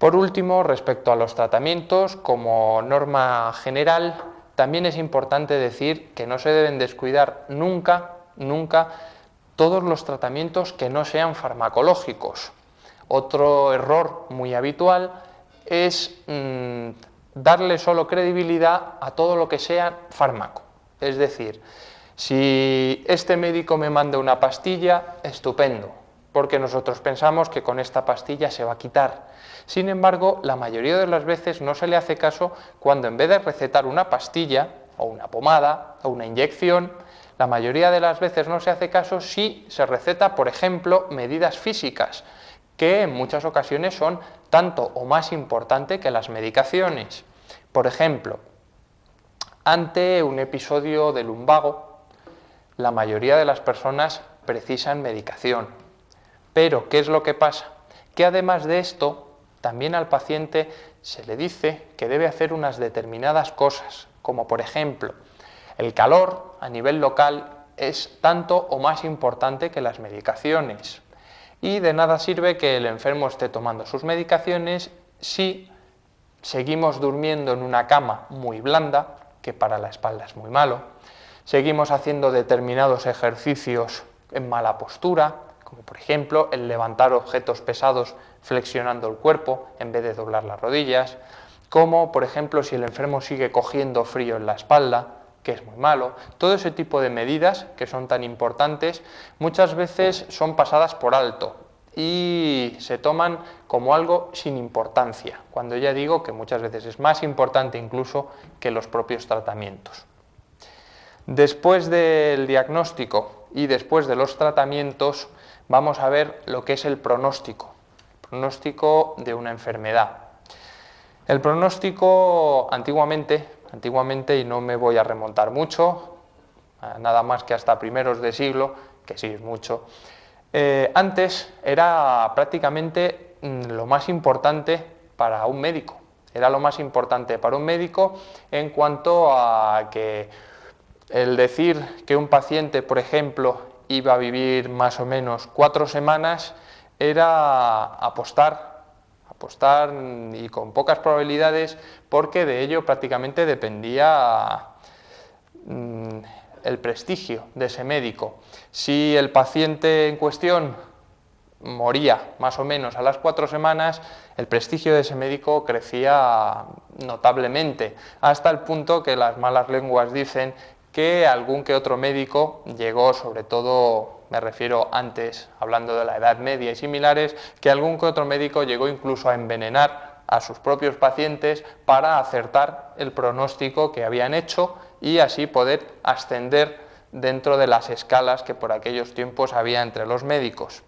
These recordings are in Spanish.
Por último, respecto a los tratamientos, como norma general, también es importante decir que no se deben descuidar nunca todos los tratamientos que no sean farmacológicos. Otro error muy habitual es darle solo credibilidad a todo lo que sea fármaco. Es decir, si este médico me manda una pastilla, estupendo, porque nosotros pensamos que con esta pastilla se va a quitar. Sin embargo, la mayoría de las veces no se le hace caso cuando en vez de recetar una pastilla, o una pomada, o una inyección, la mayoría de las veces no se hace caso si se receta, por ejemplo, medidas físicas, que en muchas ocasiones son tanto o más importantes que las medicaciones. Por ejemplo, ante un episodio de lumbago, la mayoría de las personas precisan medicación. Pero, ¿qué es lo que pasa? Que además de esto, también al paciente se le dice que debe hacer unas determinadas cosas, como por ejemplo, el calor a nivel local es tanto o más importante que las medicaciones. Y de nada sirve que el enfermo esté tomando sus medicaciones si seguimos durmiendo en una cama muy blanda, que para la espalda es muy malo, seguimos haciendo determinados ejercicios en mala postura, como por ejemplo el levantar objetos pesados flexionando el cuerpo en vez de doblar las rodillas, como por ejemplo si el enfermo sigue cogiendo frío en la espalda, que es muy malo. Todo ese tipo de medidas que son tan importantes muchas veces son pasadas por alto y se toman como algo sin importancia, cuando ya digo que muchas veces es más importante incluso que los propios tratamientos. Después del diagnóstico y después de los tratamientos vamos a ver lo que es el pronóstico de una enfermedad. El pronóstico antiguamente, y no me voy a remontar mucho, nada más que hasta primeros de siglo, que sí es mucho, antes era prácticamente lo más importante para un médico. Era lo más importante para un médico en cuanto a que el decir que un paciente, por ejemplo, iba a vivir más o menos 4 semanas era apostar y con pocas probabilidades, porque de ello prácticamente dependía el prestigio de ese médico. Si el paciente en cuestión moría más o menos a las 4 semanas, el prestigio de ese médico crecía notablemente, hasta el punto que las malas lenguas dicen que algún que otro médico llegó, sobre todo, me refiero antes, hablando de la Edad Media y similares, que algún que otro médico llegó incluso a envenenar a sus propios pacientes para acertar el pronóstico que habían hecho y así poder ascender dentro de las escalas que por aquellos tiempos había entre los médicos.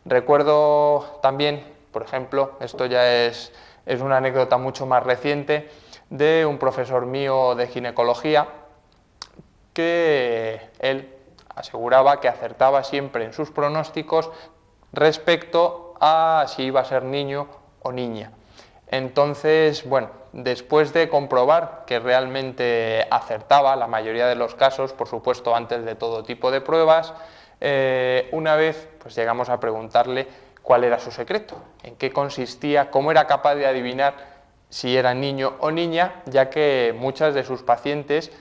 Recuerdo también, por ejemplo, esto ya es una anécdota mucho más reciente, de un profesor mío de ginecología, que él aseguraba que acertaba siempre en sus pronósticos respecto a si iba a ser niño o niña. Entonces, bueno, después de comprobar que realmente acertaba la mayoría de los casos, por supuesto antes de todo tipo de pruebas, una vez pues llegamos a preguntarle cuál era su secreto, en qué consistía, cómo era capaz de adivinar si era niño o niña, ya que muchas de sus pacientes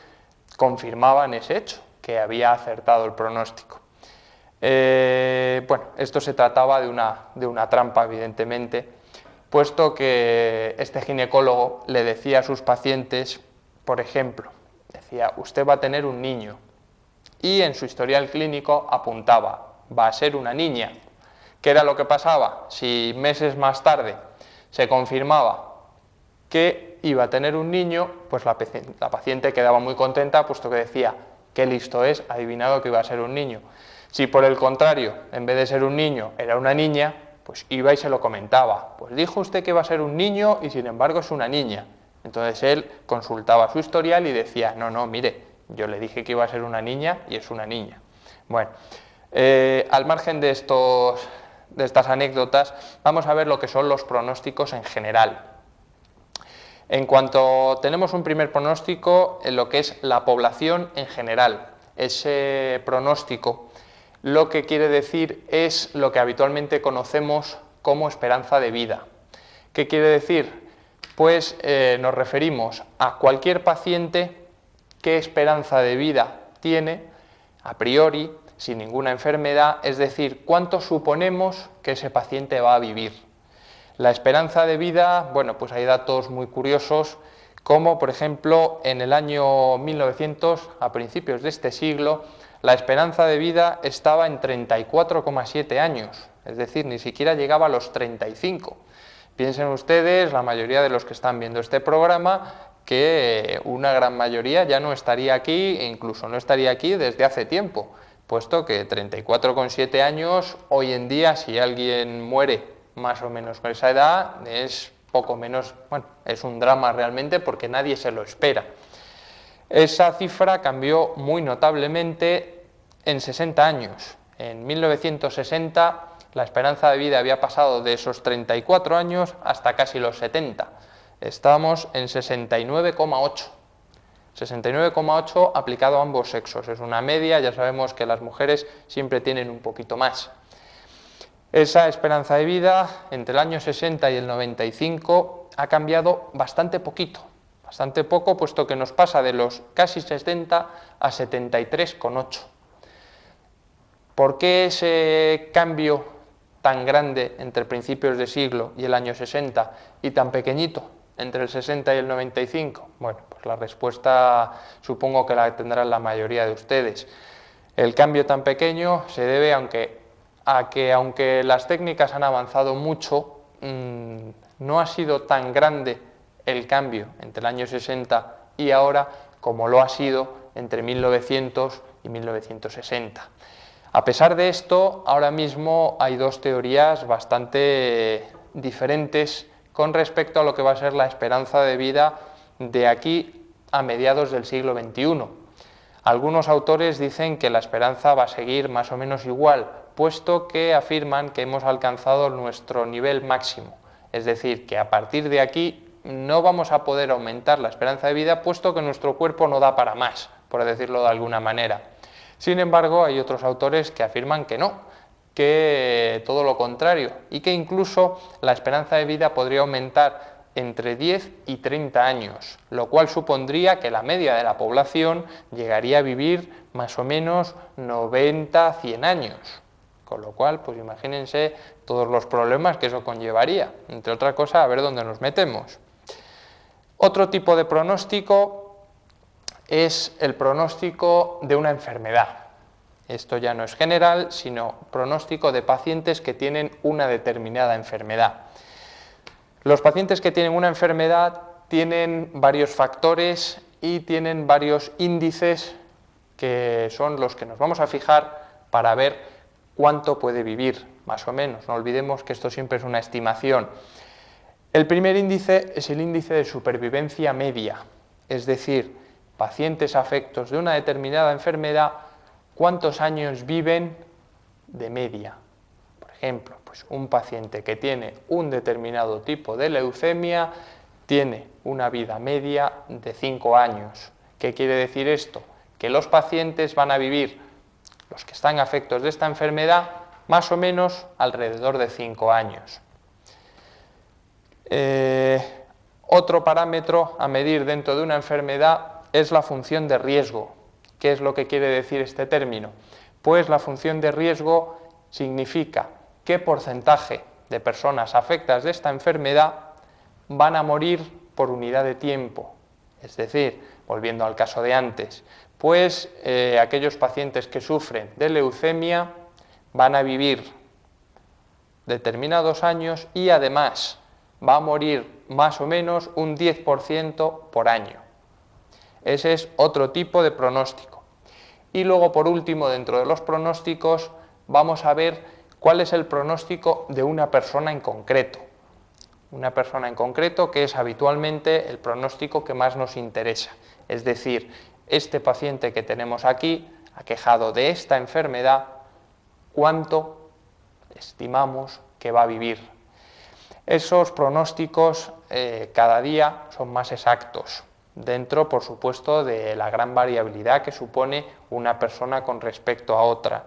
confirmaban ese hecho, que había acertado el pronóstico. Bueno, esto se trataba de una trampa, evidentemente, puesto que este ginecólogo le decía a sus pacientes, por ejemplo, decía, usted va a tener un niño, y en su historial clínico apuntaba, va a ser una niña. ¿Qué era lo que pasaba? Si meses más tarde se confirmaba que iba a tener un niño, pues la paciente quedaba muy contenta, puesto que decía, qué listo es, ha adivinado que iba a ser un niño. Si por el contrario, en vez de ser un niño, era una niña, pues iba y se lo comentaba, pues dijo usted que iba a ser un niño y sin embargo es una niña. Entonces él consultaba su historial y decía, no, mire, yo le dije que iba a ser una niña y es una niña. Bueno, al margen de estas anécdotas, vamos a ver lo que son los pronósticos en general. En cuanto tenemos un primer pronóstico en lo que es la población en general, ese pronóstico lo que quiere decir es lo que habitualmente conocemos como esperanza de vida. ¿Qué quiere decir? Pues nos referimos a cualquier paciente qué esperanza de vida tiene a priori, sin ninguna enfermedad, es decir, cuánto suponemos que ese paciente va a vivir. La esperanza de vida, bueno, pues hay datos muy curiosos, como por ejemplo en el año 1900, a principios de este siglo, la esperanza de vida estaba en 34,7 años, es decir, ni siquiera llegaba a los 35. Piensen ustedes, la mayoría de los que están viendo este programa, que una gran mayoría ya no estaría aquí, e incluso no estaría aquí desde hace tiempo, puesto que 34,7 años, hoy en día, si alguien muere más o menos con esa edad, es poco menos, bueno, es un drama realmente porque nadie se lo espera. Esa cifra cambió muy notablemente en 60 años. En 1960 la esperanza de vida había pasado de esos 34 años hasta casi los 70. Estamos en 69,8. 69,8 aplicado a ambos sexos. Es una media, ya sabemos que las mujeres siempre tienen un poquito más. Esa esperanza de vida entre el año 60 y el 95 ha cambiado bastante poquito. Bastante poco, puesto que nos pasa de los casi 60 a 73,8. ¿Por qué ese cambio tan grande entre principios de siglo y el año 60 y tan pequeñito entre el 60 y el 95? Bueno, pues la respuesta supongo que la tendrán la mayoría de ustedes. El cambio tan pequeño se debe a que aunque las técnicas han avanzado mucho, no ha sido tan grande el cambio entre el año 60 y ahora como lo ha sido entre 1900 y 1960. A pesar de esto, ahora mismo hay dos teorías bastante diferentes con respecto a lo que va a ser la esperanza de vida de aquí a mediados del siglo XXI. Algunos autores dicen que la esperanza va a seguir más o menos igual, puesto que afirman que hemos alcanzado nuestro nivel máximo, es decir, que a partir de aquí no vamos a poder aumentar la esperanza de vida, puesto que nuestro cuerpo no da para más, por decirlo de alguna manera. Sin embargo, hay otros autores que afirman que no, que todo lo contrario, y que incluso la esperanza de vida podría aumentar entre 10 y 30 años, lo cual supondría que la media de la población llegaría a vivir más o menos 90, 100 años. Con lo cual, pues imagínense todos los problemas que eso conllevaría, entre otras cosas, a ver dónde nos metemos. Otro tipo de pronóstico es el pronóstico de una enfermedad. Esto ya no es general, sino pronóstico de pacientes que tienen una determinada enfermedad. Los pacientes que tienen una enfermedad tienen varios factores y tienen varios índices que son los que nos vamos a fijar para ver cuánto puede vivir, más o menos. No olvidemos que esto siempre es una estimación. El primer índice es el índice de supervivencia media, es decir, pacientes afectos de una determinada enfermedad, ¿cuántos años viven de media? Por ejemplo, pues un paciente que tiene un determinado tipo de leucemia tiene una vida media de 5 años. ¿Qué quiere decir esto? Que los pacientes van a vivir, los que están afectos de esta enfermedad, más o menos alrededor de 5 años. Otro parámetro a medir dentro de una enfermedad es la función de riesgo. ¿Qué es lo que quiere decir este término? Pues la función de riesgo significa qué porcentaje de personas afectadas de esta enfermedad van a morir por unidad de tiempo. Es decir, volviendo al caso de antes, pues aquellos pacientes que sufren de leucemia van a vivir determinados años y además va a morir más o menos un 10% por año. Ese es otro tipo de pronóstico. Y luego, por último, dentro de los pronósticos, vamos a ver cuál es el pronóstico de una persona en concreto. Una persona en concreto que es habitualmente el pronóstico que más nos interesa. Es decir, este paciente que tenemos aquí, aquejado de esta enfermedad, ¿cuánto estimamos que va a vivir? Esos pronósticos cada día son más exactos, dentro, por supuesto, de la gran variabilidad que supone una persona con respecto a otra.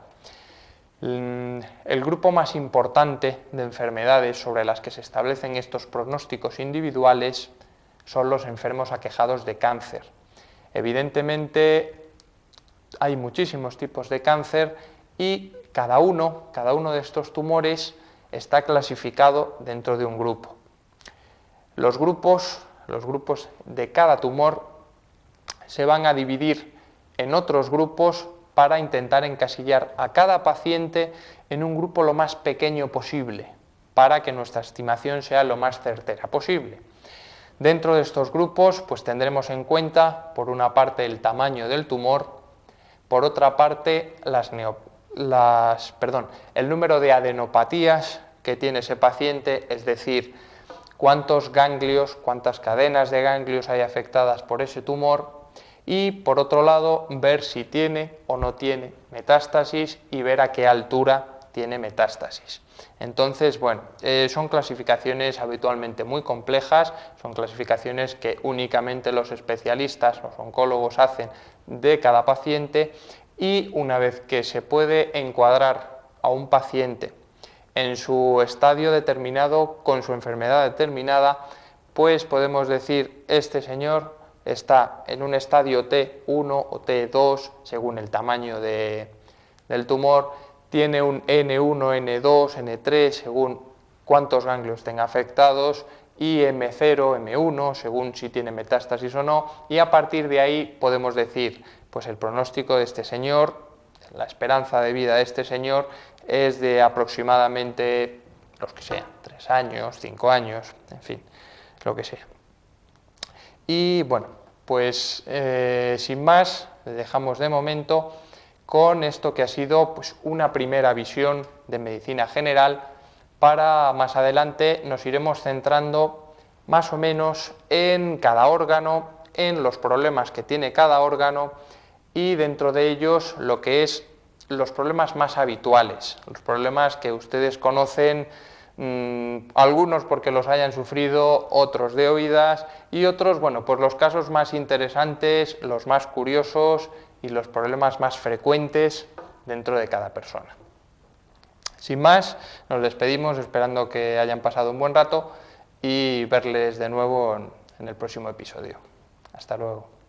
El grupo más importante de enfermedades sobre las que se establecen estos pronósticos individuales son los enfermos aquejados de cáncer. Evidentemente hay muchísimos tipos de cáncer y cada uno de estos tumores está clasificado dentro de un grupo. Los grupos de cada tumor se van a dividir en otros grupos para intentar encasillar a cada paciente en un grupo lo más pequeño posible, para que nuestra estimación sea lo más certera posible. Dentro de estos grupos, pues tendremos en cuenta, por una parte, el tamaño del tumor, por otra parte, el número de adenopatías que tiene ese paciente, es decir, cuántos ganglios, cuántas cadenas de ganglios hay afectadas por ese tumor, y por otro lado ver si tiene o no tiene metástasis y ver a qué altura tiene metástasis. Entonces, bueno, son clasificaciones habitualmente muy complejas, son clasificaciones que únicamente los especialistas, los oncólogos, hacen de cada paciente, y una vez que se puede encuadrar a un paciente en su estadio determinado, con su enfermedad determinada, pues podemos decir, este señor está en un estadio T1 o T2, según el tamaño del tumor, tiene un N1, N2, N3, según cuántos ganglios tenga afectados, y M0, M1, según si tiene metástasis o no, y a partir de ahí podemos decir, pues el pronóstico de este señor, la esperanza de vida de este señor es de aproximadamente, los que sean, 3 años, 5 años, en fin, lo que sea. Y bueno, pues sin más, le dejamos de momento con esto que ha sido pues, una primera visión de medicina general. Para más adelante nos iremos centrando más o menos en cada órgano, en los problemas que tiene cada órgano y dentro de ellos lo que es los problemas más habituales, los problemas que ustedes conocen, algunos porque los hayan sufrido, otros de oídas y otros, bueno, pues los casos más interesantes, los más curiosos y los problemas más frecuentes dentro de cada persona. Sin más, nos despedimos esperando que hayan pasado un buen rato y verles de nuevo en el próximo episodio. Hasta luego.